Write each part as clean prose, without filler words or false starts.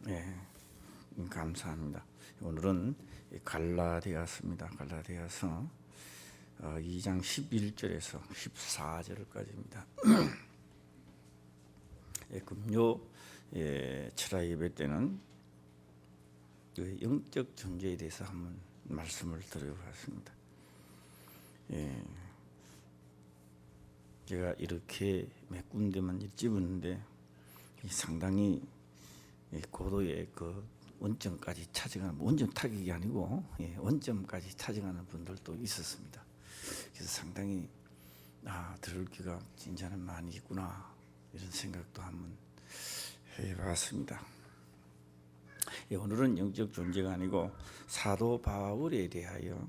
예, 감사합니다. 오늘은 갈라디아서입니다. 갈라디아서 2장 11절에서 14절까지입니다. 금요 철야 예배 때는 영적 존재에 대해서 한번 말씀을 드려봤습니다. 제가 이렇게 몇 군데만 집었는데 상당히 고도의 그 원점까지 찾아가는, 원점 타격이 아니고 원점까지 찾아가는 분들도 있었습니다. 그래서 상당히 들을 기가 진짜는 많이 있구나 이런 생각도 한번 해봤습니다. 오늘은 영적 존재가 아니고 사도 바울에 대하여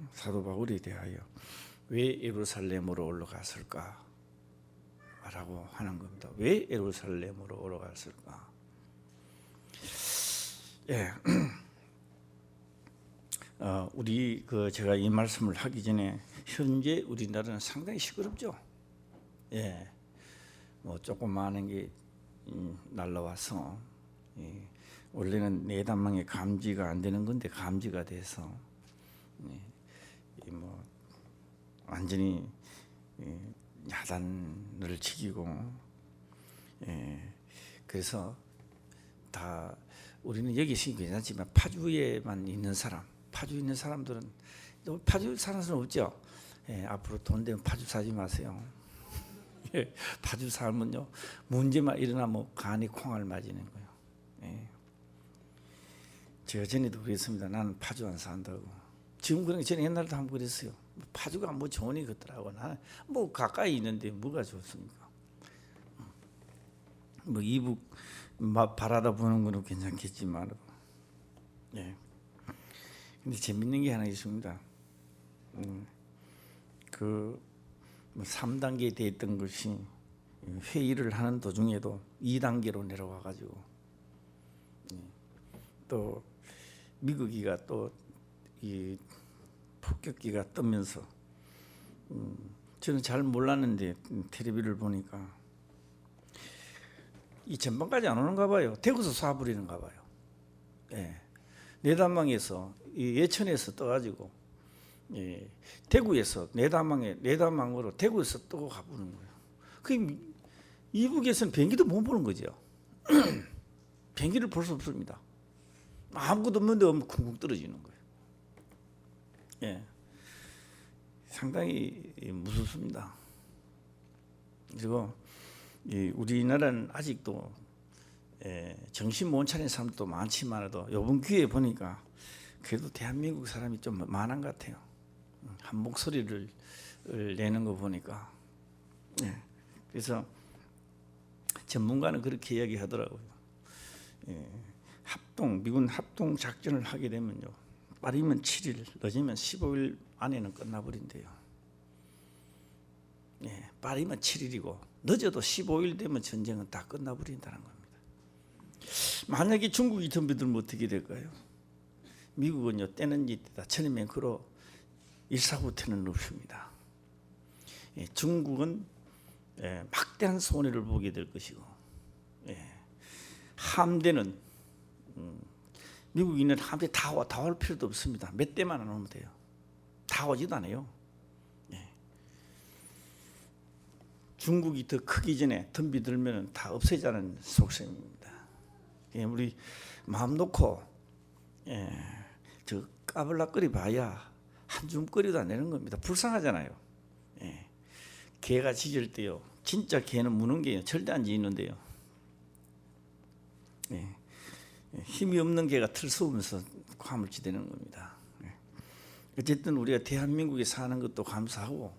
왜 예루살렘으로 올라갔을까 라고 하는 겁니다. 왜 예루살렘으로 올라갔을까? 우리 제가 이 말씀을 하기 전에 현재 우리나라는 상당히 시끄럽죠. 뭐 조그마한 게 날라와서 원래는 내단망에 감지가 안 되는 건데 감지가 돼서 뭐 완전히 야단을 치기고 그래서 다 우리는 여기 있으니 괜찮지만 파주에만 있는 사람, 파주 있는 사람들은 파주 사는 사람 없죠. 앞으로 돈 되면 파주 사지 마세요. 파주 살면요 문제만 일어나면 간이 콩알 맞이는 거예요. 제가 전에도 그랬습니다. 나는 파주 안 산다고. 지금 그런 게 전에 옛날에도 한번 그랬어요. 파주가 뭐 좋으니 그렇더라고. 나는 뭐 가까이 있는데 뭐가 좋습니까? 뭐 이북 바라다 보는 거는 괜찮겠지만, 근데 재밌는 게 하나 있습니다. 그 3단계에 됐던 것이 회의를 하는 도중에도 2단계로 내려와 가지고 또 미국이가 또 이 폭격기가 뜨면서 저는 잘 몰랐는데 텔레비를 보니까 이 전방까지 안 오는가 봐요. 대구에서 쏴버리는가 봐요. 내단망에서 예천에서 떠가지고 대구에서 내단망으로 대구에서 떠고 가보는 거예요. 그 이북에서는 비행기도 못 보는 거죠. 비행기를 볼 수 없습니다. 아무것도 없는데 쿵쿵 떨어지는 거예요. 상당히 무섭습니다. 그리고 우리나라는 아직도 정신 못 차린 사람도 많지만도 이번 기회에 보니까 그래도 대한민국 사람이 좀 많은 것 같아요. 한 목소리를 내는 거 보니까. 그래서 전문가는 그렇게 이야기하더라고요. 미군 합동 작전을 하게 되면요, 빠르면 7일, 늦으면 15일 안에는 끝나버린대요. 빠르면 7일이고 늦어도 15일 되면 전쟁은 다 끝나버린다는 겁니다. 만약에 중국이 덤벼들면 어떻게 될까요? 미국은요 때는 이때다 천이면 그로 일사후퇴는 없습니다. 중국은 막대한 손해를 보게 될 것이고, 함대는 미국이 있는 함대 다 올 필요도 없습니다. 몇 대만 안 오면 돼요. 다 오지도 않아요. 중국이 더 크기 전에 덤비들면 다 없애자는 속셈입니다. 우리 마음 놓고 저 까불락거리 봐야 한 줌거리도 안 내는 겁니다. 불쌍하잖아요. 개가 짖을 때요, 진짜 개는 무는 게요 절대 안 짖는데요, 힘이 없는 개가 들썩으면서 화물치되는 겁니다. 어쨌든 우리가 대한민국에 사는 것도 감사하고,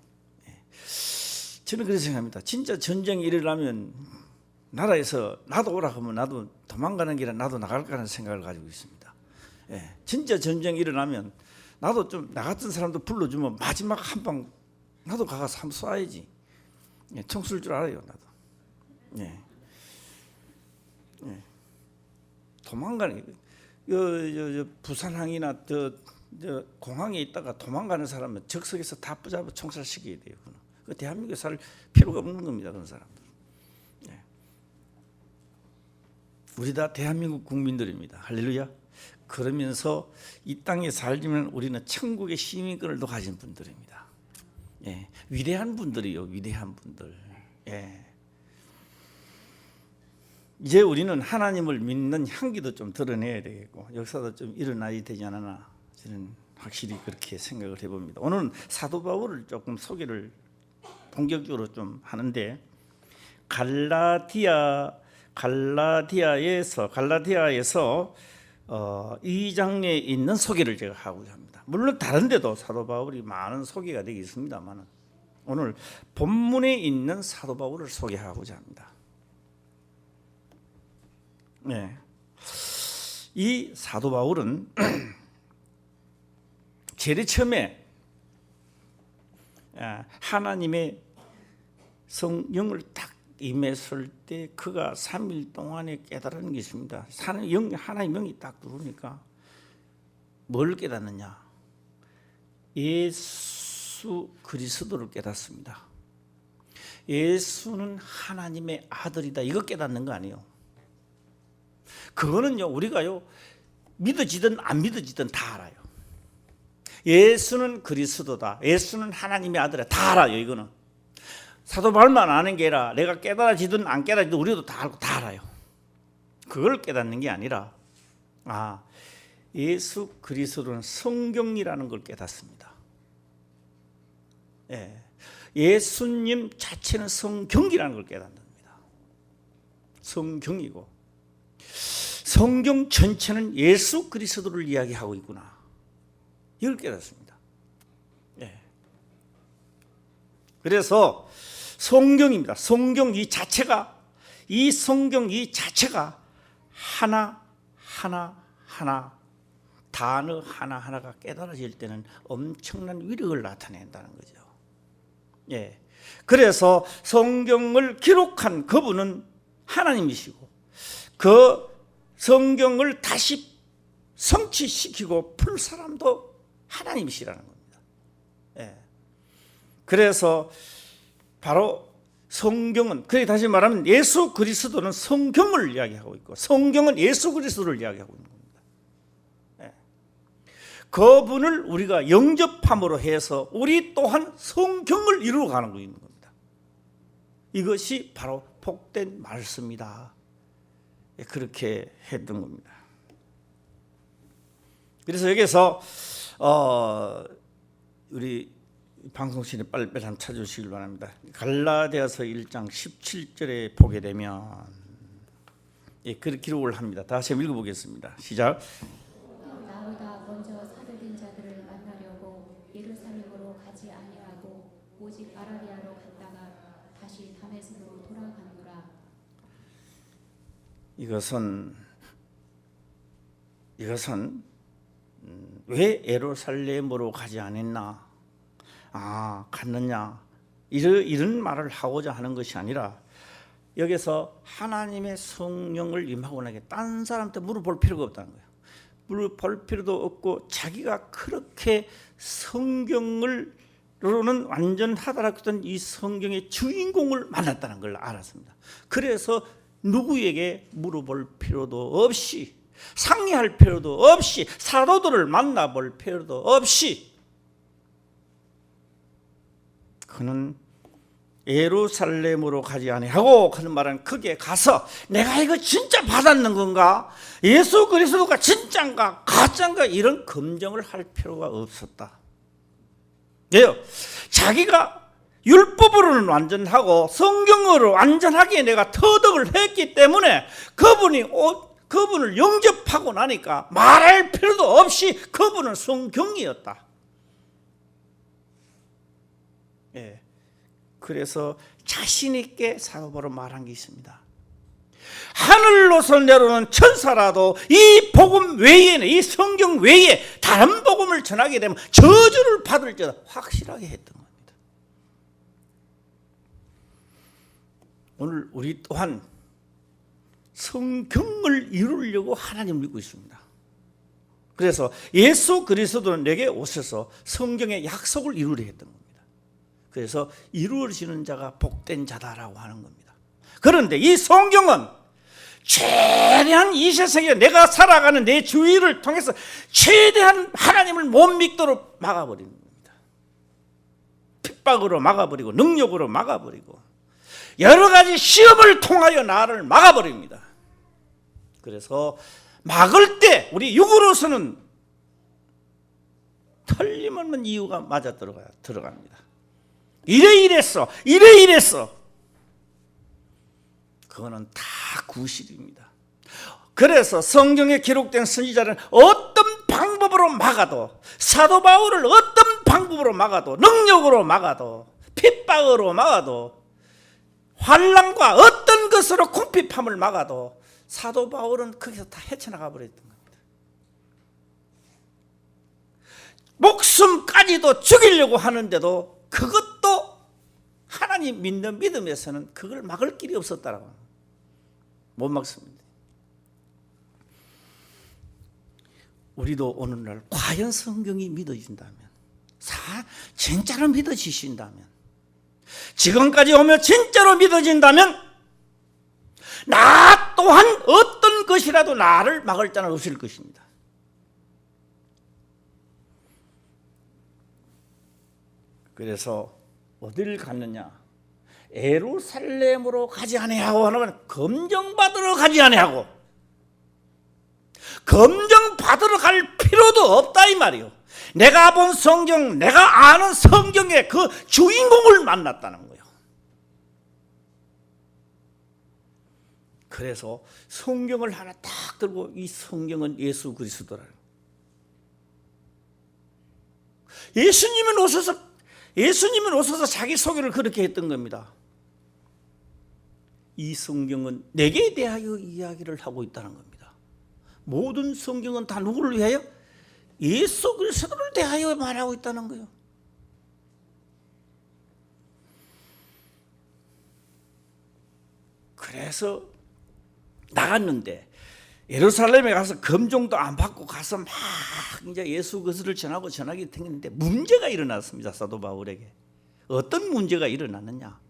저는 그렇게 생각합니다. 진짜 전쟁이 일어나면 나라에서 나도 오라 하면 나도 도망가는 길에 나도 나갈까라는 생각을 가지고 있습니다. 진짜 전쟁이 일어나면 나도 좀 나 같은 사람도 불러주면 마지막 한 방 나도 가서 한번 쏴야지. 총 쏠 줄 알아요, 나도. 도망가는 부산항이나 공항에 있다가 도망가는 사람은 적석에서 다 붙잡아 총살시켜야 돼요. 그 대한민국에 살 필요가 없는 겁니다, 그런 사람들. 우리 다 대한민국 국민들입니다. 할렐루야. 그러면서 이 땅에 살지만 우리는 천국의 시민권을 또 가진 분들입니다. 예, 위대한 분들이요, 위대한 분들. 예. 이제 우리는 하나님을 믿는 향기도 좀 드러내야 되겠고 역사도 좀 일어나야 되지 않나, 저는 확실히 그렇게 생각을 해봅니다. 오늘은 사도 바울을 조금 소개를 본격적으로 좀 하는데, 갈라디아에서 2장에 있는 소개를 제가 하고자 합니다. 물론 다른 데도 사도 바울이 많은 소개가 되겠습니다만 오늘 본문에 있는 사도 바울을 소개하고자 합니다. 네. 이 사도 바울은 제일 처음에 하나님의 성령을 딱 임했을 때 그가 3일 동안에 깨달은 게 있습니다. 하나님의 영이 딱 들어오니까 뭘 깨닫느냐? 예수 그리스도를 깨닫습니다. 예수는 하나님의 아들이다, 이거 깨닫는 거 아니에요. 그거는요, 우리가요 믿어지든 안 믿어지든 다 알아요. 예수는 그리스도다, 예수는 하나님의 아들이다, 다 알아요. 이거는 사도 바울만 아는 게 아니라 내가 깨달아지든 안 깨달아지든 우리도 다 알고 다 알아요. 그걸 깨닫는 게 아니라 예수 그리스도는 성경이라는 걸 깨닫습니다. 예. 예수님 자체는 성경이라는 걸 깨닫습니다. 성경이고 성경 전체는 예수 그리스도를 이야기하고 있구나, 이걸 깨닫습니다. 예. 그래서 성경입니다. 성경 이 자체가 하나 단어 하나하나가 깨달아질 때는 엄청난 위력을 나타낸다는 거죠. 예. 그래서 성경을 기록한 그분은 하나님이시고 그 성경을 다시 성취시키고 풀 사람도 하나님이시라는 겁니다. 예. 그래서 바로 성경은, 그래 다시 말하면 예수 그리스도는 성경을 이야기하고 있고 성경은 예수 그리스도를 이야기하고 있는 겁니다. 예. 그분을 우리가 영접함으로 해서 우리 또한 성경을 이루어가는 거 있는 겁니다. 이것이 바로 복된 말씀이다, 그렇게 했던 겁니다. 그래서 여기서 우리 방송실에 빨리빨리 한번 찾아주시길 바랍니다. 갈라디아서 1장 17절에 보게 되면 그렇게 기록을 합니다. 다시 한번 읽어보겠습니다. 시작. 나보다 먼저 사도된 자들을 만나려고 예루살렘으로 가지 아니하고 오직 아라비아로 갔다가 다시 다메섹으로 돌아가노라. 이것은 왜 예루살렘으로 가지 않았나? 갔느냐? 이런 말을 하고자 하는 것이 아니라 여기서 하나님의 성령을 임하고 나게 딴 사람한테 물어볼 필요가 없다는 거예요. 물어볼 필요도 없고 자기가 그렇게 성경으로는 완전하다라고 했던 이 성경의 주인공을 만났다는 걸 알았습니다. 그래서 누구에게 물어볼 필요도 없이, 상의할 필요도 없이, 사도들을 만나볼 필요도 없이 그는 예루살렘으로 가지 아니하고, 하는 말은 거기에 가서 내가 이거 진짜 받았는 건가, 예수 그리스도가 진짜인가 가짜인가 이런 검증을 할 필요가 없었다. 왜요? 자기가 율법으로는 완전하고 성경으로 완전하게 내가 터득을 했기 때문에 그분을 영접하고 나니까 말할 필요도 없이 그분은 성경이었다. 예. 그래서 자신 있게 사도 바울은 말한 게 있습니다. 하늘로서 내려오는 천사라도 이 복음 외에는, 이 성경 외에 다른 복음을 전하게 되면 저주를 받을지어다, 확실하게 했던 겁니다. 오늘 우리 또한 성경을 이루려고 하나님을 믿고 있습니다. 그래서 예수 그리스도는 내게 오셔서 성경의 약속을 이루려 했던 겁니다. 그래서 이루어지는 자가 복된 자다라고 하는 겁니다. 그런데 이 성경은 최대한 이 세상에 내가 살아가는 내 주위를 통해서 최대한 하나님을 못 믿도록 막아버리는 겁니다. 핍박으로 막아버리고 능력으로 막아버리고 여러 가지 시험을 통하여 나를 막아버립니다. 그래서 막을 때 우리 육으로서는 틀림없는 이유가 맞아 들어갑니다. 이래 이랬어. 그거는 다 구실입니다. 그래서 성경에 기록된 선지자는 어떤 방법으로 막아도, 사도 바울을 어떤 방법으로 막아도, 능력으로 막아도, 핍박으로 막아도, 환난과 어떤 것으로 궁핍함을 막아도 사도 바울은 거기서 다 헤쳐나가 버렸던 겁니다. 목숨까지도 죽이려고 하는데도 그것도 하나님 믿는 믿음에서는 그걸 막을 길이 없었다라고 합니다. 못 막습니다. 우리도 오늘날 과연 성경이 믿어진다면, 진짜로 믿어지신다면, 지금까지 오며 진짜로 믿어진다면 나 또한 어떤 것이라도 나를 막을 자는 없을 것입니다. 그래서 어디를 갔느냐? 예루살렘으로 가지 아니하고 하면 검정받으러 가지 아니하고, 검정받으러 갈 필요도 없다 이 말이요. 내가 본 성경, 내가 아는 성경의 그 주인공을 만났다는 거예요. 그래서 성경을 하나 딱 들고 이 성경은 예수 그리스도라는 거예요. 예수님은 오셔서 자기 소개를 그렇게 했던 겁니다. 이 성경은 내게 대하여 이야기를 하고 있다는 겁니다. 모든 성경은 다 누구를 위하여? 예수 그리스도를 대하여 말하고 있다는 거예요. 그래서 나갔는데 예루살렘에 가서 검정도 안 받고 가서 막 이제 예수 그리스도를 전하기 생겼는데 문제가 일어났습니다. 사도 바울에게. 어떤 문제가 일어났느냐?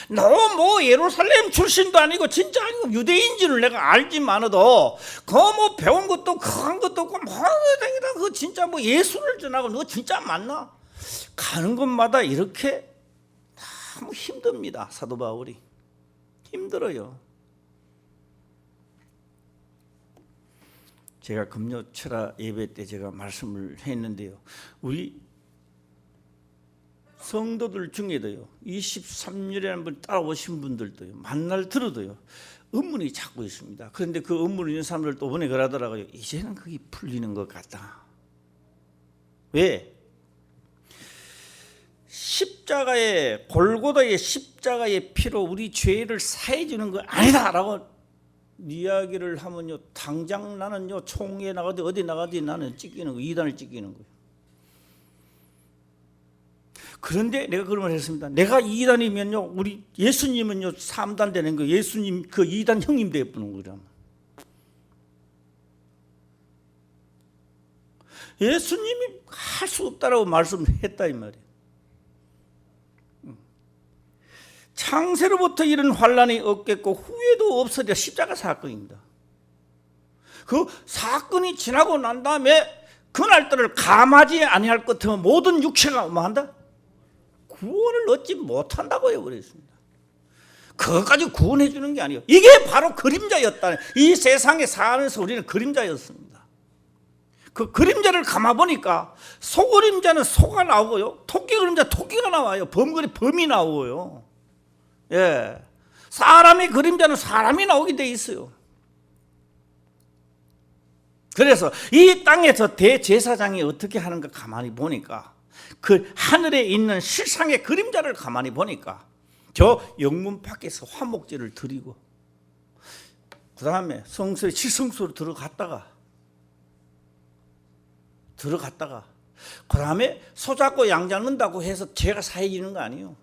너 뭐 예루살렘 출신도 아니고 진짜 아니고 유대인지를 내가 알지만도 그 뭐 배운 것도 큰 것도 없고 뭐 다니다 그 진짜 뭐 예수를 전하고 너 진짜 맞나? 가는 곳마다 이렇게 너무 힘듭니다. 사도 바울이 힘들어요. 제가 금요 철야 예배 때 제가 말씀을 했는데요. 우리 성도들 중에도요, 23년이라는 분 따라오신 분들도요, 만날 들어도요, 의문이 자꾸 있습니다. 그런데 그 의문을 있는 사람들도 이번에 그러더라고요. 이제는 그게 풀리는 것 같다. 왜? 골고다의 십자가의 피로 우리 죄를 사해 주는 거 아니다라고 이야기를 하면요, 당장 나는요, 총에 나가든 어디 나가든 나는 찢기는 거, 이단을 찢기는 거예요. 그런데 내가 그런 말 했습니다. 내가 2단이면요, 우리 예수님은요 3단 되는 거예요. 예수님 그 2단 형님 되어보는 거잖아. 예수님이 할 수 없다라고 말씀했다 이 말이에요. 창세로부터 이런 환난이 없겠고 후회도 없어져 십자가 사건입니다. 그 사건이 지나고 난 다음에 그날들을 감하지 아니할 것 같으면 모든 육체가 뭐 한다? 구원을 얻지 못한다고요 그랬습니다. 그것까지 구원해 주는 게 아니에요. 이게 바로 그림자였다. 이 세상에 살면서 우리는 그림자였습니다. 그 그림자를 감아보니까 소그림자는 소가 나오고요, 토끼 그림자 토끼가 나와요. 범이 나오고요. 예, 사람의 그림자는 사람이 나오게 돼 있어요. 그래서 이 땅에서 대제사장이 어떻게 하는가 가만히 보니까, 그 하늘에 있는 실상의 그림자를 가만히 보니까 저 영문 밖에서 화목제를 드리고 그 다음에 성소에 지성소로 들어갔다가 그 다음에 소잡고 양 잡는다고 해서 죄가 사해지는 거 아니에요.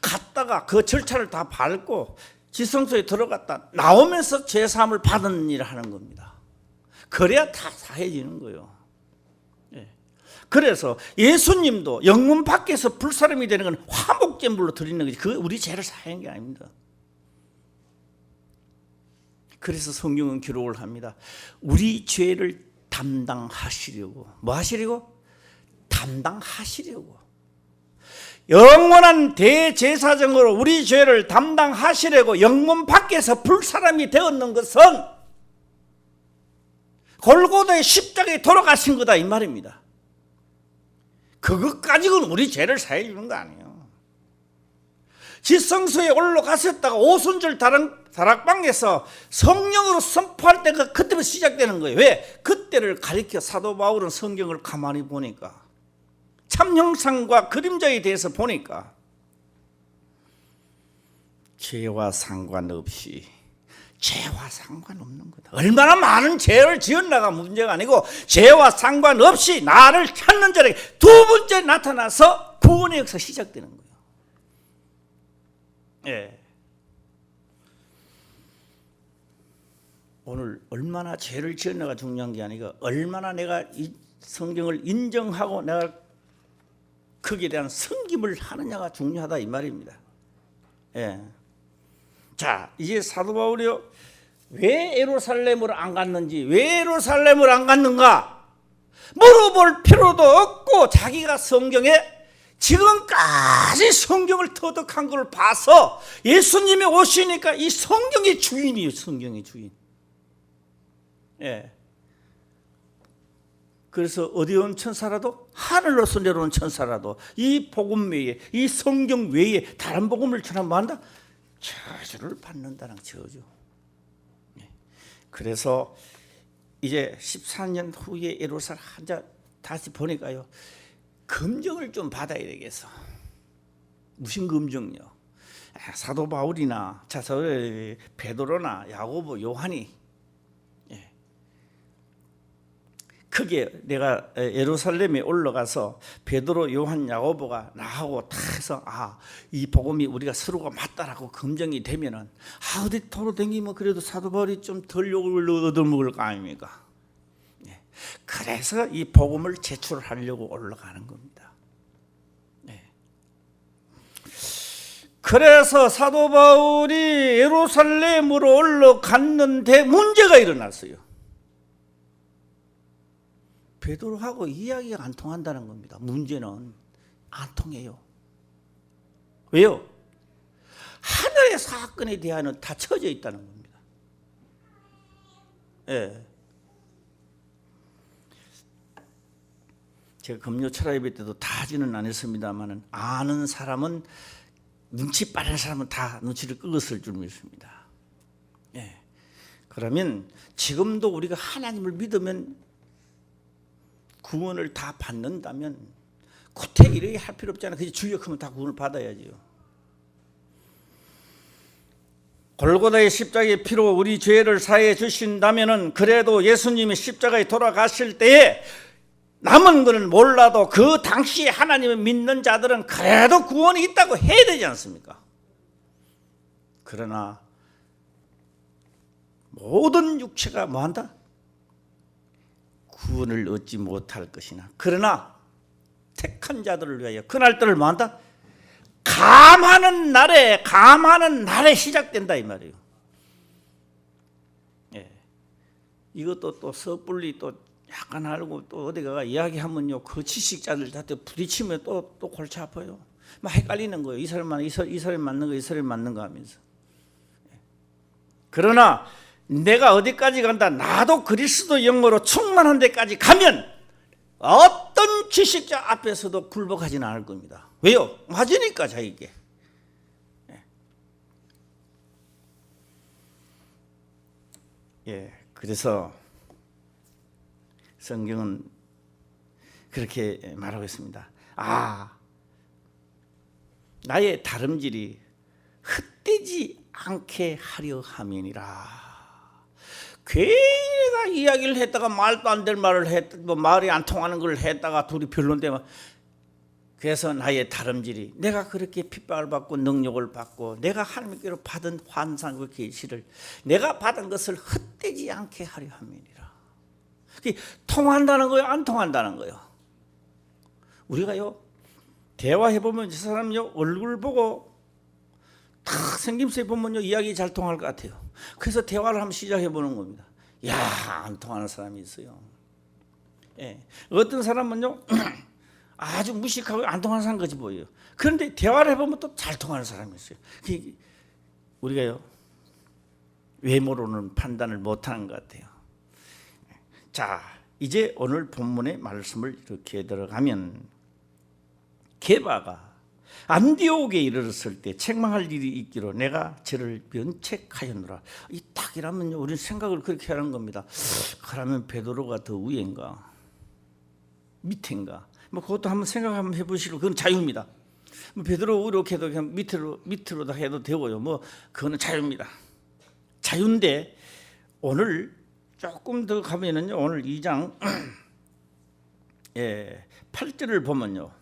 갔다가 그 절차를 다 밟고 지성소에 들어갔다 나오면서 죄사함을 받은 일을 하는 겁니다. 그래야 다 사해지는 거예요. 그래서 예수님도 영문 밖에서 불사름이 되는 건 화목제물로 드리는 거지, 그 우리 죄를 사하는 게 아닙니다. 그래서 성경은 기록을 합니다. 우리 죄를 담당하시려고. 뭐 하시려고? 담당하시려고. 영원한 대제사장으로 우리 죄를 담당하시려고 영문 밖에서 불사람이 되었는 것은 골고다의 십자가에 돌아가신 거다 이 말입니다. 그것 가지고는 우리 죄를 사해 주는 거 아니에요. 지성소에 올라가셨다가 오순절 다락방에서 성령으로 선포할 때가 그때부터 시작되는 거예요. 왜? 그때를 가리켜 사도 바울은 성경을 가만히 보니까 참 형상과 그림자에 대해서 보니까 죄와 상관없이, 죄와 상관없는 거다. 얼마나 많은 죄를 지었나가 문제가 아니고 죄와 상관없이 나를 찾는 자에게 두 번째 나타나서 구원의 역사 시작되는 거예요. 예. 오늘 얼마나 죄를 지었나가 중요한 게 아니고 얼마나 내가 이 성경을 인정하고 내가 거기에 대한 섬김을 하느냐가 중요하다 이 말입니다. 예. 자, 이제 사도 바울이 왜 예루살렘을 안 갔는지, 왜 예루살렘을 안 갔는가 물어볼 필요도 없고 자기가 성경에 지금까지 성경을 터득한 걸 봐서 예수님이 오시니까 이 성경의 주인이에요. 성경의 주인. 예. 그래서 어디 온 천사라도, 하늘로서 내려온 천사라도 이 복음 외에, 이 성경 외에 다른 복음을 전하면 뭐한다? 저주를 받는다는 저주. 예. 그래서 이제 14년 후에 예루살렘 한자 다시 보니까요, 검증을 좀 받아야 되겠어. 무슨 검증요? 사도 바울이나 베드로나 야고보, 요한이 크게 내가 예루살렘에 올라가서 베드로, 요한, 야고보가 나하고 다 해서 이 복음이 우리가 서로가 맞다라고 검증이 되면은 어디 도로 댕기면 그래도 사도 바울이 좀 덜 욕을 얻어먹을 거 아닙니까? 그래서 이 복음을 제출하려고 올라가는 겁니다. 그래서 사도 바울이 예루살렘으로 올라갔는데 문제가 일어났어요. 베드로하고 이야기가 안 통한다는 겁니다. 문제는 안 통해요. 왜요? 하늘의 사건에 대하여는 다 처져 있다는 겁니다. 예. 제가 금요 철학 예배 때도 다 하지는 않았습니다만 아는 사람은, 눈치 빠른 사람은 다 눈치를 끄었을 줄 믿습니다. 예. 그러면 지금도 우리가 하나님을 믿으면 구원을 다 받는다면 구태 이렇게 할 필요 없잖아요. 그냥 주역하면 다 구원을 받아야지요. 골고다의 십자가의 피로 우리 죄를 사해 주신다면은 그래도 예수님이 십자가에 돌아가실 때에 남은 것은 몰라도 그 당시에 하나님을 믿는 자들은 그래도 구원이 있다고 해야 되지 않습니까? 그러나 모든 육체가 뭐한다? 구원을 얻지 못할 것이나, 그러나 택한 자들을 위하여 그날들을 뭐한다? 감하는 날에 시작된다 이 말이에요. 예. 이것도 또 섣불리 또 약간 알고 또 어디가 이야기하면요, 그 지식자들한테 부딪히면 또 골치 아파요. 막 헷갈리는 거예요. 이 사람 맞는 거, 이 사람 맞는 거 하면서. 그러나 내가 어디까지 간다, 나도 그리스도 영으로 충만한 데까지 가면 어떤 지식자 앞에서도 굴복하지는 않을 겁니다. 왜요? 맞으니까 자기게. 예, 그래서 성경은 그렇게 말하고 있습니다. 나의 다름질이 헛되지 않게 하려 함이니라. 괜히가 이야기를 했다가 말도 안 될 말을 했고 말이 안 통하는 걸 했다가 둘이 변론되면, 그래서 나의 다름질이, 내가 그렇게 핍박을 받고 능력을 받고 내가 하나님께로 받은 환상과 계시를 내가 받은 것을 헛되지 않게 하려 함이니라. 통한다는 거예요, 안 통한다는 거예요? 우리가요, 대화해보면 이 사람요 얼굴 보고 다 생김새 보면요 이야기 잘 통할 것 같아요. 그래서 대화를 한번 시작해 보는 겁니다. 야, 안 통하는 사람이 있어요. 예. 어떤 사람은요 아주 무식하고 안 통하는 사람 같이 보여요. 그런데 대화를 해보면 또 잘 통하는 사람이 있어요. 우리가요 외모로는 판단을 못하는 것 같아요. 자, 이제 오늘 본문의 말씀을 이렇게 들어가면 게바가 안디옥에 이르렀을 때 책망할 일이 있기로 내가 저를 면책하였노라. 이 딱이라면요 우리는 생각을 그렇게 하는 겁니다. 그러면 베드로가 더 위인가 밑인가 뭐 그것도 한번 생각 한번 해보시고 그건 자유입니다. 뭐 베드로 이렇게 해도 그냥 밑으로 다 해도 되고요. 뭐 그거는 자유입니다. 자유인데 오늘 조금 더 가면은요 오늘 2장 8절을 보면요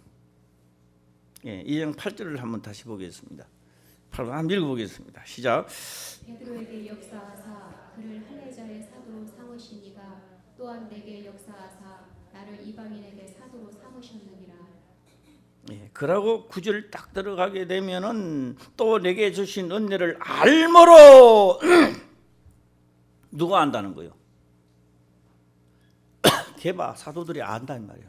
2장 8절을 한번 다시 보겠습니다. 한번 읽어보겠습니다. 시작. 베드로에게 역사하사 그를 할례자의 사도로 삼으시니가 또한 내게 역사하사 나를 이방인에게 사도로 삼으셨느니라. 그러고 9절 딱 들어가게 되면은 또 내게 주신 은혜를 알므로 누가 안다는 거예요? 게바 사도들이 안다는 말이에요.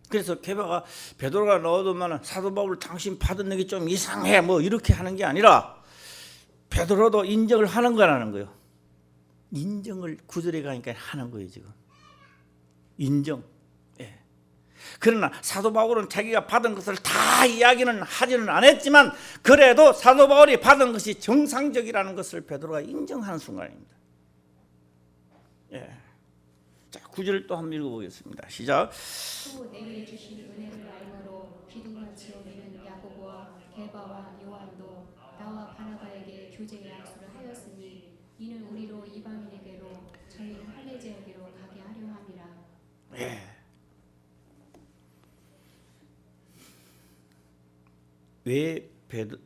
그래서 게바가 베드로가 넣어두면 사도 바울 당신 받은 게 좀 이상해 뭐 이렇게 하는 게 아니라 베드로도 인정을 하는 거라는 거예요. 인정을 9절에 가니까 하는 거예요 지금. 인정. 그러나 사도 바울은 자기가 받은 것을 다 이야기는 하지는 않았지만 그래도 사도 바울이 받은 것이 정상적이라는 것을 베드로가 인정하는 순간입니다. 자, 9절 또 한번 읽어보겠습니다. 시작. 또 내게 주신 은혜를 알므로 기둥같이 여기는 야고보와 게바와 요한도 나와 바나바에게 교제의 약속을 하였으니 이는 우리로 이방인에게로 저희 할례제에게로 가게 하려 함이라.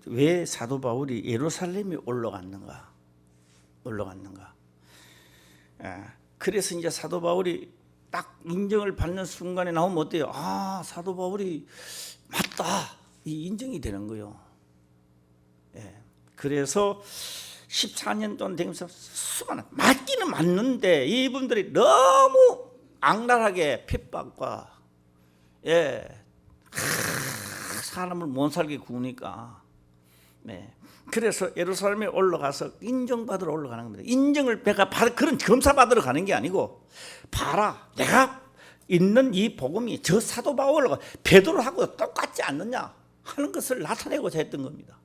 왜 사도 바울이 예루살렘에 올라갔는가? 그래서 이제 사도 바울이 딱 인정을 받는 순간에 나오면 어때요? 아, 사도 바울이 맞다. 이 인정이 되는 거예요. 그래서 14년 동안 되면서 수많은 맞기는 맞는데 이분들이 너무 악랄하게 핍박과 사람을 못 살게 구우니까 그래서 예루살렘에 올라가서 인정받으러 올라가는 겁니다. 인정을 그런 검사 받으러 가는 게 아니고 봐라 내가 있는 이 복음이 저 사도 바울과 베드로하고 똑같지 않느냐 하는 것을 나타내고자 했던 겁니다.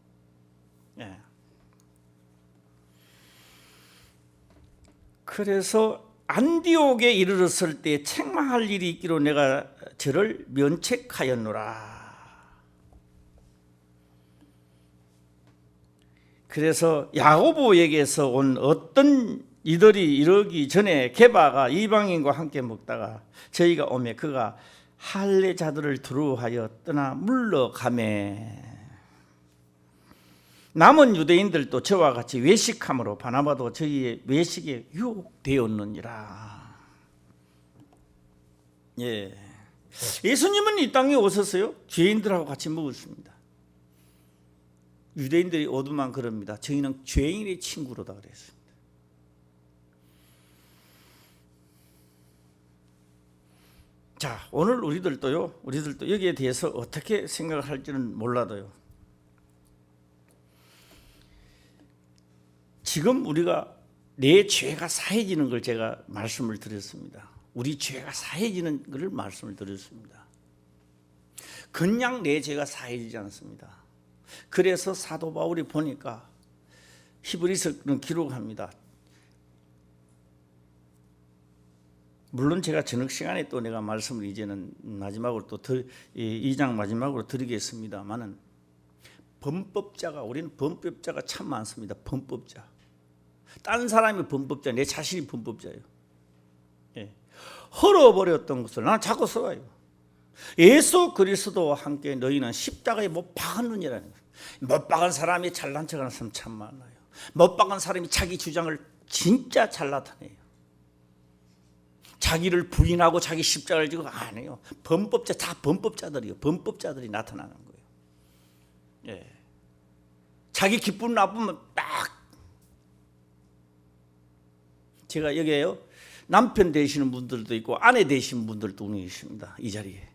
그래서 안디옥에 이르렀을 때 책망할 일이 있기로 내가 저를 면책하였노라. 그래서 야고보에게서 온 어떤 이들이 이러기 전에 게바가 이방인과 함께 먹다가 저희가 오매 그가 할례자들을 두루하여 떠나 물러가매 남은 유대인들도 저와 같이 외식함으로 바나바도 저희의 외식에 유혹되었느니라. 예수님은 이 땅에 오셨어요. 죄인들하고 같이 먹었습니다. 유대인들이 오두만 그럽니다. 저희는 죄인의 친구로다 그랬습니다. 자, 오늘 우리들도 여기에 대해서 어떻게 생각을 할지는 몰라도요. 지금 우리가 내 죄가 사해지는 걸 제가 말씀을 드렸습니다. 우리 죄가 사해지는 것을 말씀을 드렸습니다. 그냥 내 죄가 사해지지 않습니다. 그래서 사도 바울이 보니까 히브리서는 기록합니다. 물론 제가 저녁 시간에 또 내가 말씀을 이제는 마지막으로 또 2장 마지막으로 드리겠습니다만은 우리는 범법자가 참 많습니다. 범법자. 딴 사람이 범법자, 내 자신이 범법자예요. 헐어버렸던 것을 나는 자꾸 써요. 예수 그리스도와 함께 너희는 십자가에 못 박았느니라는 거예요. 못 박은 사람이 잘난 척하는 사람 참 많아요. 못 박은 사람이 자기 주장을 진짜 잘 나타내요. 자기를 부인하고 자기 십자가를 지고 안 해요. 범법자 다 범법자들이요. 범법자들이 나타나는 거예요. 자기 기쁨 나쁘면 딱. 제가 여기에요, 남편 되시는 분들도 있고 아내 되시는 분들도 계십니다. 이 자리에.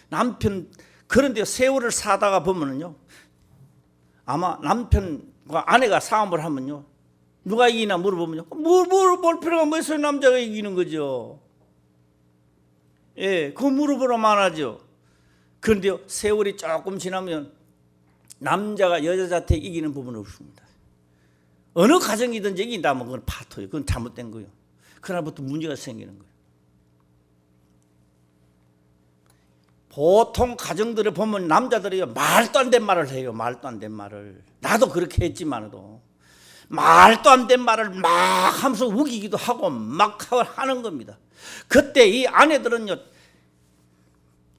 남편, 그런데 세월을 사다가 보면은요, 아마 남편과 아내가 싸움을 하면요, 누가 이기나 물어보면요, 물어볼 필요가 뭐 있어요? 남자가 이기는 거죠. 예, 그거 물어보라만 하죠. 그런데요, 세월이 조금 지나면 남자가 여자한테 이기는 부분은 없습니다. 어느 가정이든지 이긴다면 그건 파토예요. 그건 잘못된 거예요. 그날부터 문제가 생기는 거예요. 보통 가정들을 보면 남자들이요, 말도 안 된 말을 해요. 말도 안 된 말을. 나도 그렇게 했지만도 말도 안 된 말을 막 하면서 우기기도 하고 막 하는 겁니다. 그때 이 아내들은요,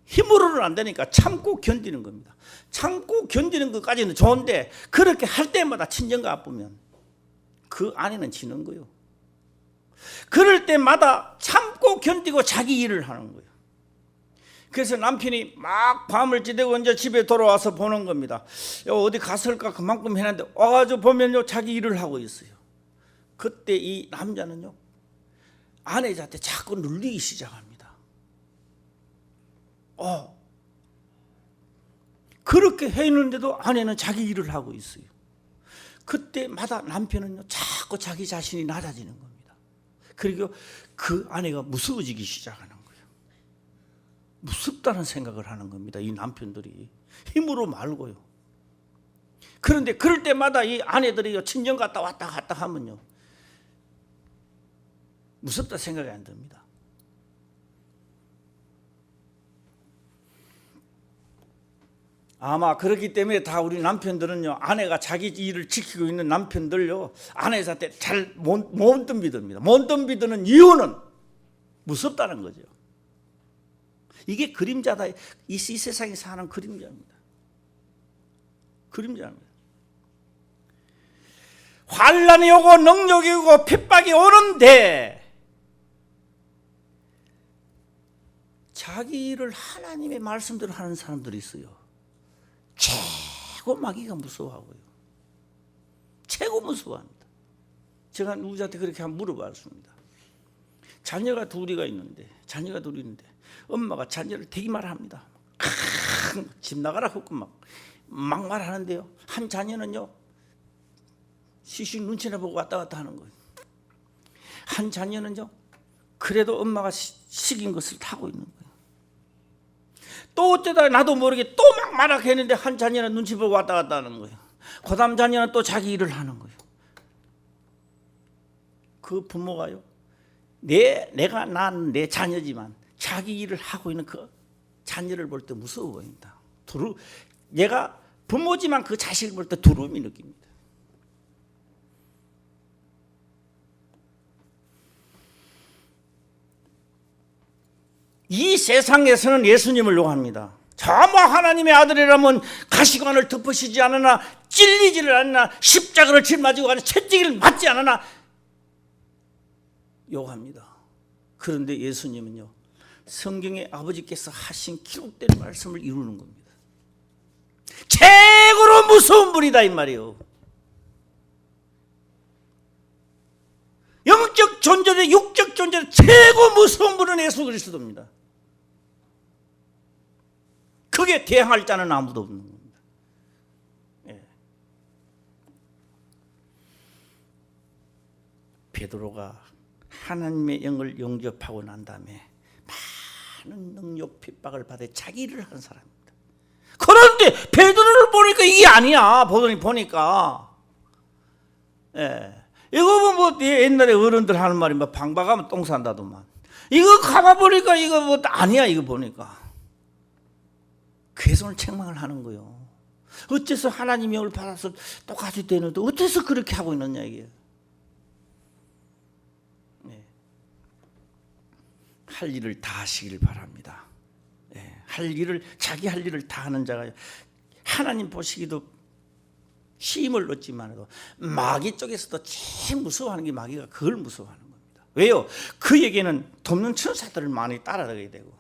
힘으로는 안 되니까 참고 견디는 겁니다. 참고 견디는 것까지는 좋은데 그렇게 할 때마다 친정과 아프면 그 아내는 지는 거예요. 그럴 때마다 참고 견디고 자기 일을 하는 거예요. 그래서 남편이 막 밤을 지새고 이제 집에 돌아와서 보는 겁니다. 어디 갔을까 그만큼 해놨는데 와가지고 보면요, 자기 일을 하고 있어요. 그때 이 남자는요, 아내한테 자꾸 눌리기 시작합니다. 그렇게 했는데도 아내는 자기 일을 하고 있어요. 그때마다 남편은요, 자꾸 자기 자신이 낮아지는 겁니다. 그리고 그 아내가 무서워지기 시작하는 거예요. 무섭다는 생각을 하는 겁니다. 이 남편들이 힘으로 말고요. 그런데 그럴 때마다 이 아내들이 친정 갔다 왔다 갔다 하면요, 무섭다 생각이 안 듭니다. 아마 그렇기 때문에 다 우리 남편들은요, 아내가 자기 일을 지키고 있는 남편들요, 아내한테 잘 못 덤비듭니다. 못 덤비드는 이유는 무섭다는 거죠. 이게 그림자다. 이 세상에 사는 그림자입니다. 그림자입니다. 환난이 오고 능력이 오고 핍박이 오는데 자기 일을 하나님의 말씀대로 하는 사람들이 있어요. 최고 마귀가 무서워하고요. 최고 무서워합니다. 제가 누구한테 그렇게 한번 물어봤습니다. 자녀가 둘이 있는데 엄마가 자녀를 되게 말합니다. 집 나가라 하고 막 말하는데요, 한 자녀는요, 시시 눈치나 보고 왔다 갔다 하는 거예요. 한 자녀는요, 그래도 엄마가 시킨 것을 타고 있는 거예요. 또 어쩌다가 나도 모르게 또 막 말하게 했는데 한 자녀는 눈치 보고 왔다 갔다 하는 거예요. 그 다음 자녀는 또 자기 일을 하는 거예요. 그 부모가요, 내가 낳은 내 자녀지만 자기 일을 하고 있는 그 자녀를 볼 때 무서워 보인다. 얘가 부모지만 그 자식을 볼 때 두려움이 느낍니다. 이 세상에서는 예수님을 요구합니다. 저뭐 하나님의 아들이라면 가시관을 덮으시지 않으나, 찔리지를 않으나, 십자가를 짊어지고 가는 채찍을 맞지 않으나 요구합니다. 그런데 예수님은요, 성경에 아버지께서 하신 기록된 말씀을 이루는 겁니다. 최고로 무서운 분이다 이 말이에요. 영적 존재대 육적 존재대 최고 무서운 분은 예수 그리스도입니다. 그게 대항할 자는 아무도 없는 겁니다. 예. 베드로가 하나님의 영을 영접하고 난 다음에 많은 능력 핍박을 받아 자기 일을 한 사람입니다. 그런데 베드로를 보니까 이게 아니야. 보니까 이거 뭐 옛날에 어른들 하는 말이 뭐 방박하면 똥 산다더만. 이거 가봐보니까 이거 뭐 아니야. 이거 보니까 괴손을 책망을 하는 거예요. 어째서 하나님의 영을 받아서 똑같이 되는데 어째서 그렇게 하고 있느냐 이게. 할 일을 다 하시길 바랍니다. 자기 할 일을 다 하는 자가 하나님 보시기도 힘을 얻지만도 마귀 쪽에서도 제일 무서워하는 게 마귀가 그걸 무서워하는 겁니다. 왜요? 그에게는 돕는 천사들을 많이 따라가게 되고,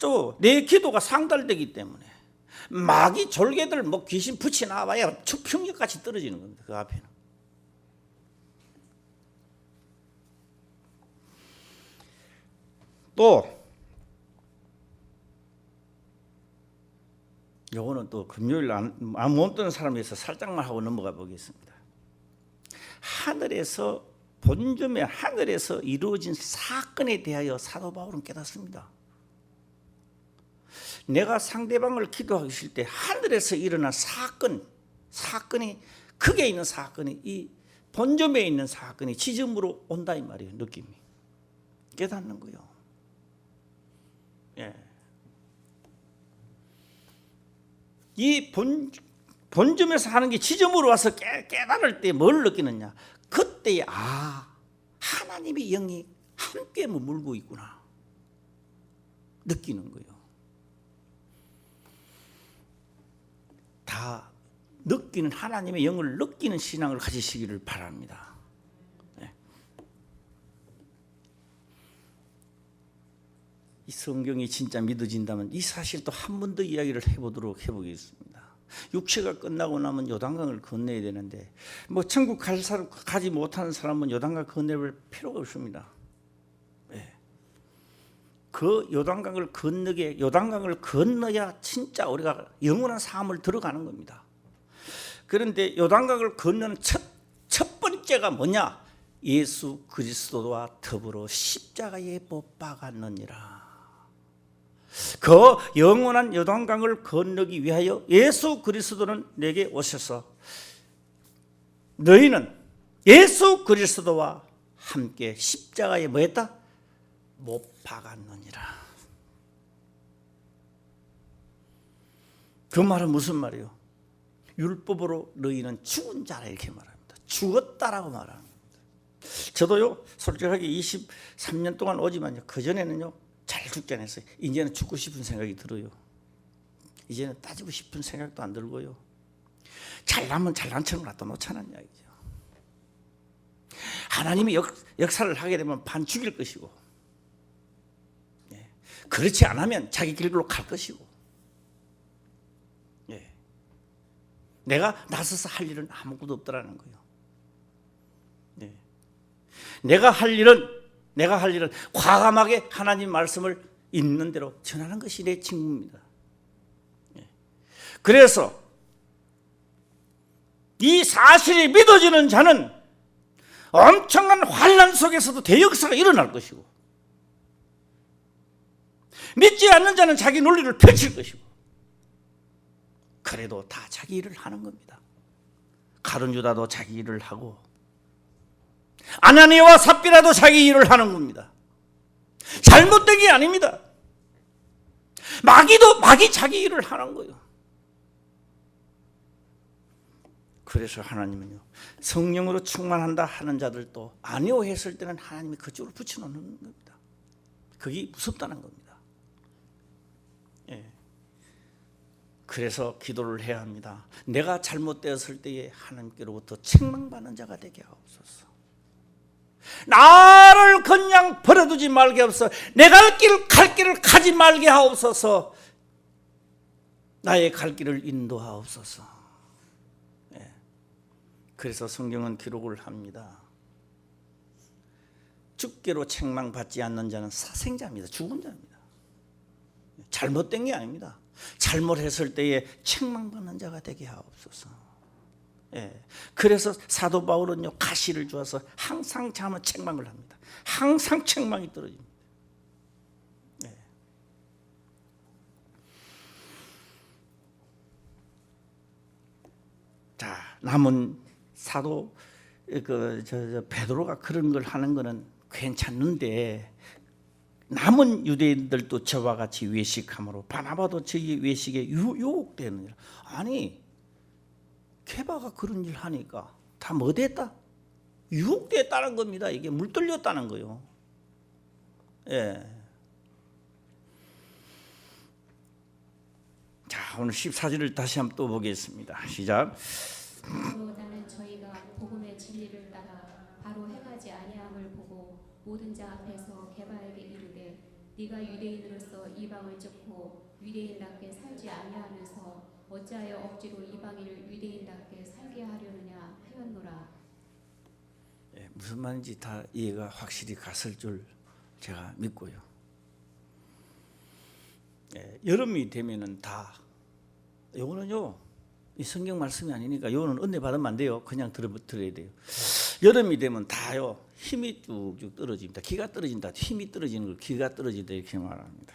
또 내 기도가 상달되기 때문에 마귀 졸개들 뭐 귀신 붙이 나와야 추평역같이 떨어지는 겁니다. 그 앞에는. 또 요거는 또 금요일 못 듣는 사람에서 살짝만 하고 넘어가 보겠습니다. 하늘에서 본점의 하늘에서 이루어진 사건에 대하여 사도 바울은 깨닫습니다. 내가 상대방을 기도하기 싫을 때 하늘에서 일어난 사건이 크게 있는 사건이 이 본점에 있는 사건이 지점으로 온다 이 말이에요. 느낌이 깨닫는 거예요. 예. 이 본점에서 하는 게 지점으로 와서 깨달을 때 뭘 느끼느냐? 그때 하나님의 영이 함께 머물고 있구나 느끼는 거예요. 다 느끼는 하나님의 영을 느끼는 신앙을 가지시기를 바랍니다. 네. 이 성경이 진짜 믿어진다면 이 사실도 한 번 더 이야기를 해보겠습니다. 육체가 끝나고 나면 요단강을 건너야 되는데 뭐 천국 가지 못하는 사람은 요단강 건너볼 필요가 없습니다. 네. 그 요단강을 건너야 진짜 우리가 영원한 삶을 들어가는 겁니다. 그런데 요단강을 건너는 첫 번째가 뭐냐? 예수 그리스도와 더불어 십자가에 못 박았느니라. 그 영원한 요단강을 건너기 위하여 예수 그리스도는 내게 오셔서 너희는 예수 그리스도와 함께 십자가에 뭐 했다? 못 박았느니라. 그 말은 무슨 말이에요? 율법으로 너희는 죽은 자라 이렇게 말합니다. 죽었다라고 말합니다. 저도요 솔직하게 23년 동안 오지만요 그전에는요 잘 죽지 않았어요. 이제는 죽고 싶은 생각이 들어요. 이제는 따지고 싶은 생각도 안 들고요. 잘나면 잘난 척을 놔둬놓자는 이야기죠. 하나님이 역사를 하게 되면 반 죽일 것이고 그렇지 않으면 자기 길로 갈 것이고 내가 나서서 할 일은 아무것도 없더라는 거예요. 내가 할 일은 과감하게 하나님 말씀을 있는 대로 전하는 것이 내 직무입니다. 그래서 이 사실이 믿어지는 자는 엄청난 환난 속에서도 대역사가 일어날 것이고 믿지 않는 자는 자기 논리를 펼칠 것이고 그래도 다 자기 일을 하는 겁니다. 가룟 유다도 자기 일을 하고 아나니아와 삽비라도 자기 일을 하는 겁니다. 잘못된 게 아닙니다. 마귀 자기 일을 하는 거예요. 그래서 하나님은요 성령으로 충만한다 하는 자들도 아니오 했을 때는 하나님이 그쪽으로 붙여놓는 겁니다. 그게 무섭다는 겁니다. 그래서 기도를 해야 합니다. 내가 잘못되었을 때에 하나님께로부터 책망받는 자가 되게 하옵소서. 나를 그냥 버려두지 말게 하옵소서. 내 갈 길을 가지 말게 하옵소서. 나의 갈 길을 인도하옵소서. 그래서 성경은 기록을 합니다. 죽게로 책망받지 않는 자는 사생자입니다. 죽은 자입니다. 잘못된 게 아닙니다. 잘못했을 때에 책망받는 자가 되게 하옵소서. 그래서 사도 바울은요 가시를 주어서 항상 참은 책망을 합니다. 항상 책망이 떨어집니다. 자, 남은 사도 베드로가 그런 걸 하는 거는 괜찮는데 남은 유대인들도 저와 같이 외식함으로 바나바도 저희 외식에 유혹되느니라. 아니 게바가 그런 일 하니까 다 뭐 됐다? 유혹됐다는 겁니다. 이게 물들렸다는 거예요. 자, 오늘 14절을 다시 한번 또 보겠습니다. 시작. 나는 저희가 복음의 진리를 따라 바로 행하지 아니함을 보고 모든 자 앞에서 게바에게 이르되 네가 유대인으로서 이방을 쫓고 유대인답게 살지 아니하면서 어찌하여 억지로 이방인을 유대인답게 살게 하려느냐 하였노라. 무슨 말인지 다 이해가 확실히 갔을 줄 제가 믿고요. 여름이 되면은 다 요거는요 이 성경 말씀이 아니니까 요거는 은혜 받으면 안 돼요. 그냥 들어야 돼요. 여름이 되면 다요 힘이 쭉쭉 떨어집니다. 기가 떨어진다. 힘이 떨어지는 걸 기가 떨어진다 이렇게 말합니다.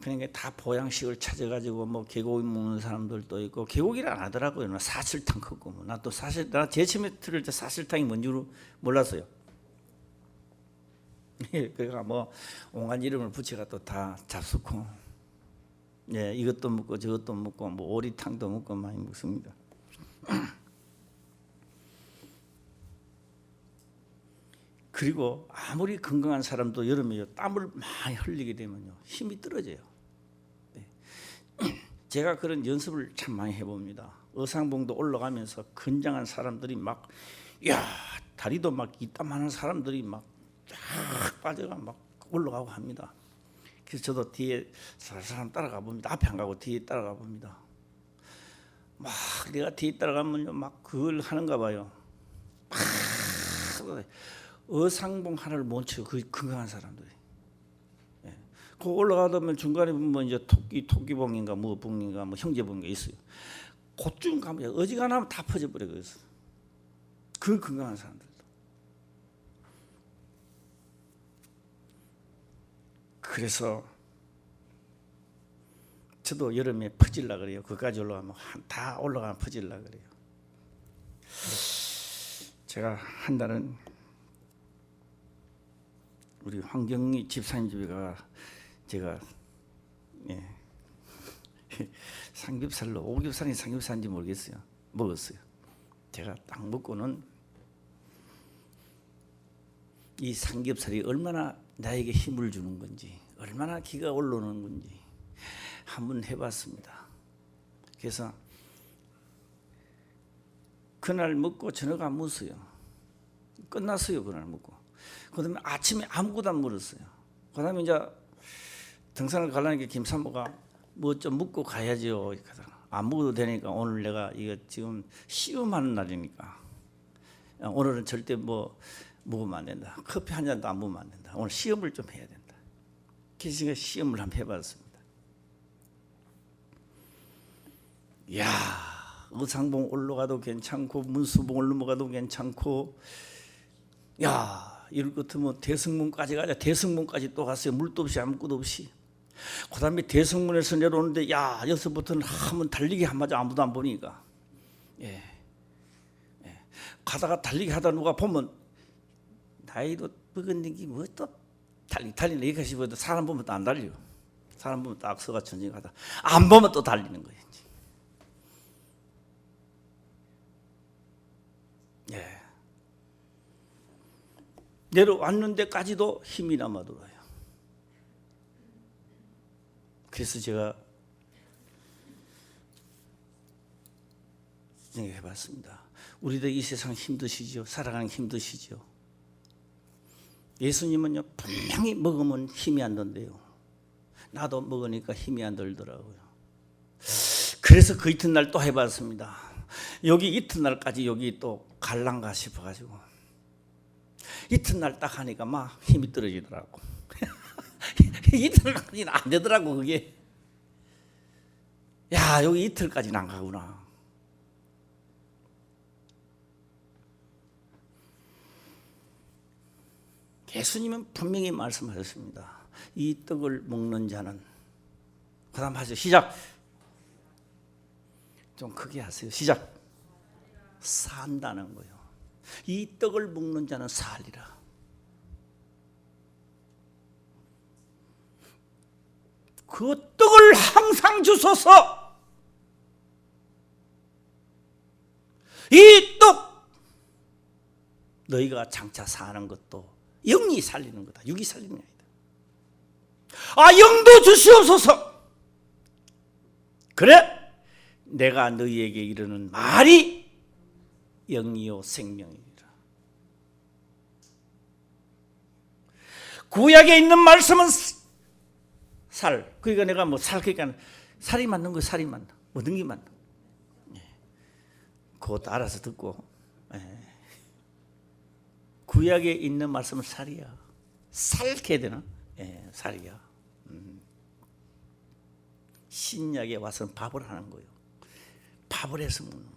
그러니까 다 보양식을 찾아가지고 뭐 개고기 먹는 사람들도 있고 개고기를 안 하더라고요. 사슬탕 컸고 뭐. 나 또 사실 나 제침에 들을 때 사슬탕이 뭔지 몰랐어요. 그러니까 뭐 온갖 이름을 붙여가 또 다 잡수고, 이것도 먹고 저것도 먹고 뭐 오리탕도 먹고 많이 먹습니다. 그리고 아무리 건강한 사람도 여름에 땀을 많이 흘리게 되면요 힘이 떨어져요. 제가 그런 연습을 참 많이 해봅니다. 어상봉도 올라가면서 건장한 사람들이 막, 다리도 막 이따만한 사람들이 막 쫙 빠져가 막 올라가고 합니다. 그래서 저도 뒤에 사람 따라가 봅니다. 앞에 안 가고 뒤에 따라가 봅니다. 막 내가 뒤에 따라가면요 막 그걸 하는가 봐요. 어상봉 하나를 못 쳐요. 그 건강한 사람들이. 그 올라가다 보면 중간에 보면 이제 토끼봉인가 뭐 봉인가 뭐 형제봉인가 있어요. 그쯤 가면 어지간하면 다 퍼져버려 그래서 그 건강한 사람들도. 그래서 저도 여름에 퍼질라 그래요. 그까지 올라가면 다 올라가면 퍼질라 그래요. 제가 한 달은 우리 황경리 집사님 집에 가 제가 삼겹살로 오겹살인지 삼겹살인지 모르겠어요. 먹었어요. 제가 딱 먹고는 이 삼겹살이 얼마나 나에게 힘을 주는 건지 얼마나 기가 올라오는 건지 한번 해봤습니다. 그래서 그날 먹고 저녁 안 먹었어요. 끝났어요. 그날 먹고. 그 다음에 아침에 아무것도 안 먹었어요. 그 다음에 이제 등산을 가려니까 김산모가 뭐 좀 먹고 가야죠. 이렇게 하다가 안 먹어도 되니까 오늘 내가 이거 지금 시험하는 날이니까 오늘은 절대 뭐 먹으면 안 된다. 커피 한 잔도 안 먹으면 안 된다. 오늘 시험을 좀 해야 된다. 그래서 제가 시험을 한번 해봤습니다. 이야, 의상봉 올라가도 괜찮고 문수봉을 넘어가도 괜찮고, 야 이럴 것 같으면 대승문까지 가자. 대승문까지 또 갔어요. 물도 없이 아무것도 없이. 그 다음에 대승문에서 내려오는데 여기서부터는 한번 달리기 한마디 아무도 안 보니까 가다가 달리기 하다 누가 보면 나이도 먹었는 게 뭐 또 달리네 이렇게 싶어도 사람 보면 또 안 달려. 사람 보면 딱 서가 전진하다 안 보면 또 달리는 거예요. 내려왔는데까지도 힘이 남아돌아요. 그래서 제가 생각해봤습니다. 우리들 이 세상 힘드시죠? 살아가는 힘드시죠? 예수님은요 분명히 먹으면 힘이 안 든대요. 나도 먹으니까 힘이 안 들더라고요. 그래서 그 이튿날 또 해봤습니다. 여기 이튿날까지 여기 또 갈란가 싶어가지고 이튿날 딱 하니까 막 힘이 떨어지더라고. 이틀까지는 안 되더라고 그게. 야 여기 이틀까지는 안 가구나. 예수님은 분명히 말씀하셨습니다. 이 떡을 먹는 자는 그 다음 하죠. 시작. 좀 크게 하세요. 시작. 산다는 거예요. 이 떡을 먹는 자는 살리라. 그 떡을 항상 주소서. 이 떡 너희가 장차 사는 것도 영이 살리는 거다. 육이 살리는 게 아니다. 영도 주시옵소서. 그래 내가 너희에게 이르는 말이 영이요 생명이니라. 구약에 있는 말씀은 살. 그러니까 내가 뭐 살, 그러니까 살이 맞는 거 살이 맞나? 모든 게 맞나? 그것도 알아서 듣고. 구약에 있는 말씀은 살이야. 살게 되나? 살이야. 신약에 와서는 밥을 하는 거예요. 밥을 해서 먹는 거예요.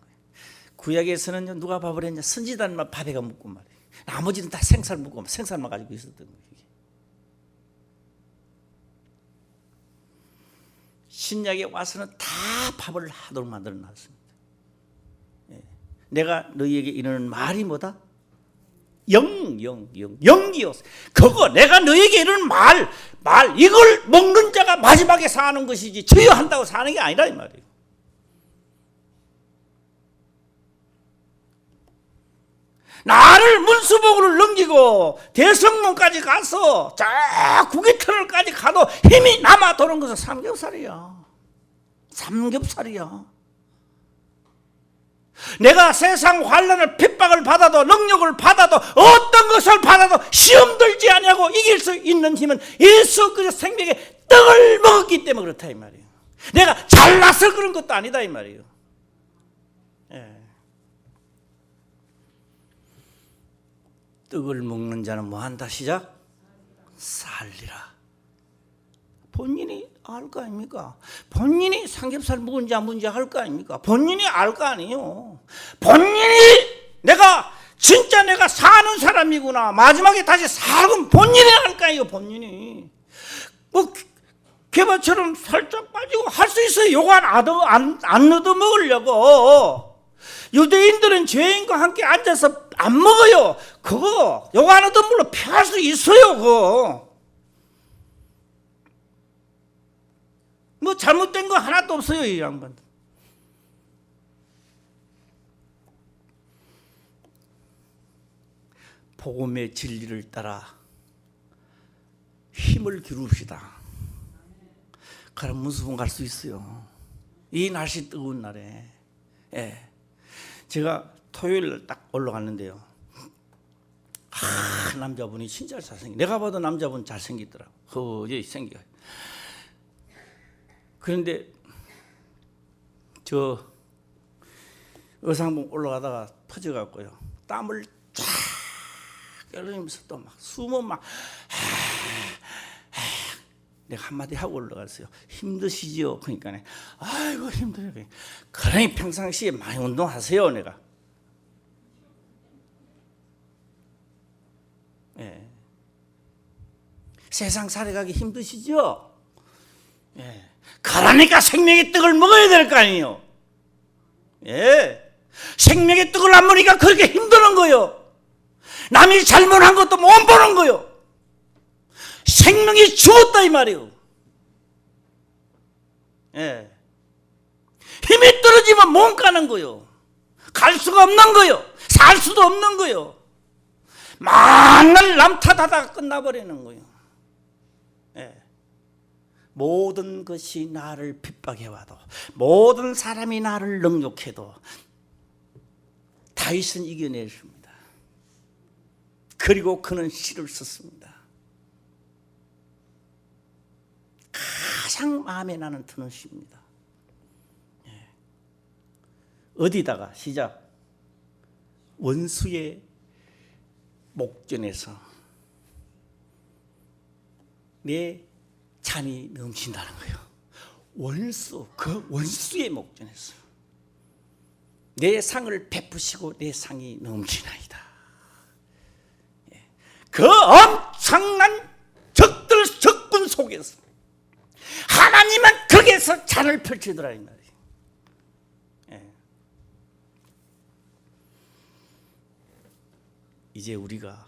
구약에서는 누가 밥을 했냐? 선지자만 밥에가 묻고 말이에요. 나머지는 다 생살 묻고 생살만 가지고 있었던 거예요. 신약에 와서는 다 밥을 하도록 만들어 놨습니다. 내가 너희에게 이르는 말이 뭐다? 영이요. 그거 내가 너희에게 이르는 말 이걸 먹는 자가 마지막에 사는 것이지 저여 한다고 사는 게 아니라 이 말이에요. 나를 문수복으로 넘기고 대성문까지 가서 저 구기터널까지 가도 힘이 남아 도는 것은 삼겹살이야. 내가 세상 환난을 핍박을 받아도 능력을 받아도 어떤 것을 받아도 시험 들지 아니하고 이길 수 있는 힘은 예수 그리스도 생명의 떡을 먹었기 때문에 그렇다 이 말이에요. 내가 잘나서 그런 것도 아니다 이 말이에요. 떡을 먹는 자는 뭐한다? 시작. 살리라. 본인이 알 거 아닙니까? 본인이 삼겹살 먹은지 안 먹은지 알 거 아닙니까? 본인이 알 거 아니에요. 본인이 내가 진짜 내가 사는 사람이구나. 마지막에 다시 살면 본인이 알 거 아니에요. 본인이. 뭐 개밥처럼 살짝 빠지고 할 수 있어요. 요거 안 얻어 먹으려고. 유대인들은 죄인과 함께 앉아서 안 먹어요. 그거 요거 안 얻어 물로 피할 수 있어요. 그거 뭐 잘못된 거 하나도 없어요. 이 양반. 복음의 진리를 따라 힘을 기릅시다. 그럼 문수봉 갈 수 있어요. 이 날씨 뜨거운 날에. 제가 토요일 딱 올라갔는데요. 남자분이 진짜 잘생긴. 내가 봐도 남자분 잘생기더라고. 허이 생기가. 그런데 저 의상봉 올라가다가 터져갖고요. 땀을 쫙 흘리면서 또 막 숨은 막 내가 한마디 하고 올라갔어요. 힘드시죠? 그러니까 아이고 힘들어요. 그러니 평상시에 많이 운동하세요. 내가 세상 살아가기 힘드시죠? 그러니까 생명의 떡을 먹어야 될 거 아니에요. 생명의 떡을 안 먹으니까 그렇게 힘드는 거예요. 남이 잘못한 것도 못 보는 거예요. 생명이 죽었다 이 말이에요. 힘이 떨어지면 못 가는 거예요. 갈 수가 없는 거예요. 살 수도 없는 거예요. 만날 남 탓하다가 끝나버리는 거예요. 모든 것이 나를 핍박해와도 모든 사람이 나를 능욕해도 다윗은 이겨냈습니다. 그리고 그는 시를 썼습니다. 가장 마음에 나는 드는 시입니다. 어디다가 시작. 원수의 목전에서 내 잔이 넘친다는 거예요. 그 원수의 목전에서 내 상을 베푸시고 내 상이 넘치나이다. 그 엄청난 적군 속에서 하나님은 거기에서 잔을 펼치더라 이 말이에요. 이제 우리가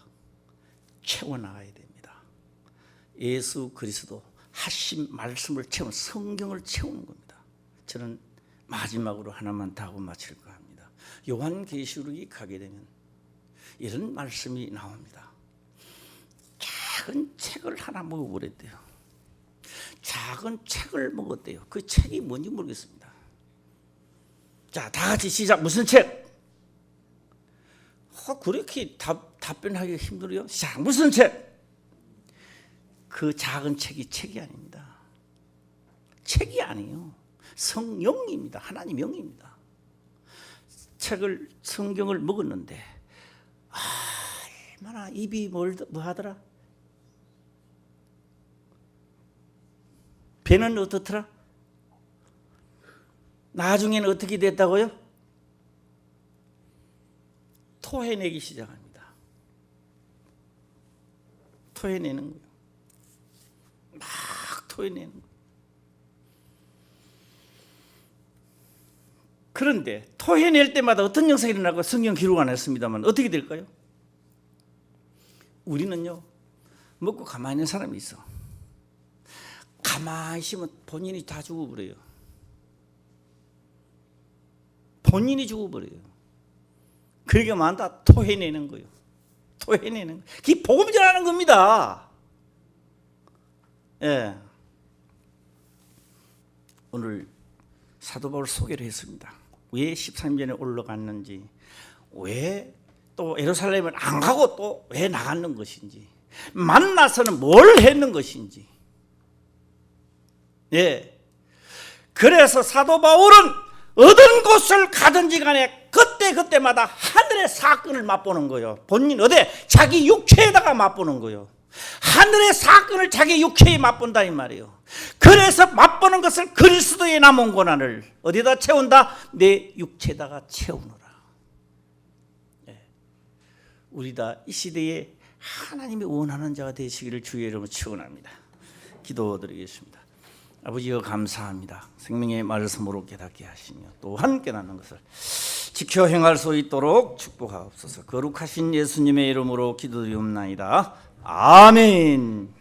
채워나가야 됩니다. 예수 그리스도 하신 말씀을 채우는, 성경을 채우는 겁니다. 저는 마지막으로 하나만 더 하고 마칠까 합니다. 요한계시록이 가게 되면 이런 말씀이 나옵니다. 작은 책을 하나 먹어보랬대요. 작은 책을 먹었대요. 그 책이 뭔지 모르겠습니다. 자, 다 같이 시작. 무슨 책? 그렇게 답변하기 힘들어요. 자, 무슨 책? 그 작은 책이 책이 아닙니다. 책이 아니에요. 성령입니다. 하나님 영입니다. 성경을 먹었는데 얼마나 입이 뭐 하더라? 배는 어떻더라? 나중에는 어떻게 됐다고요? 토해내기 시작합니다. 토해내는 거예요. 막 토해내는 거예요. 그런데 토해낼 때마다 어떤 영상이 일어나고 성경 기록 안 했습니다만 어떻게 될까요? 우리는요, 먹고 가만히 있는 사람이 있어. 가만히 있으면 본인이 다 죽어버려요. 본인이 죽어버려요. 그러니까 만다 토해내는 거예요. 토해내는 거예요. 그게 복음 전하는 겁니다. 예. 오늘 사도 바울 소개를 했습니다. 왜 13전에 올라갔는지, 왜 또 예루살렘을 안 가고 또 왜 나갔는 것인지, 만나서는 뭘 했는 것인지. 예. 그래서 사도 바울은 어떤 곳을 가든지 간에 그때마다 하늘의 사건을 맛보는 거예요. 본인 어디? 자기 육체에다가 맛보는 거예요. 하늘의 사건을 자기 육체에 맛본다 이 말이에요. 그래서 맛보는 것을 그리스도의 남은 고난을 어디다 채운다? 내 육체에다가 채우노라. 네. 우리 다 이 시대에 하나님이 원하는 자가 되시기를 주의 이름으로 축원합니다. 기도드리겠습니다. 아버지여 감사합니다. 생명의 말씀으로 깨닫게 하시며 또한 깨닫는 것을 지켜 행할 수 있도록 축복하옵소서. 거룩하신 예수님의 이름으로 기도드리옵나이다. 아멘.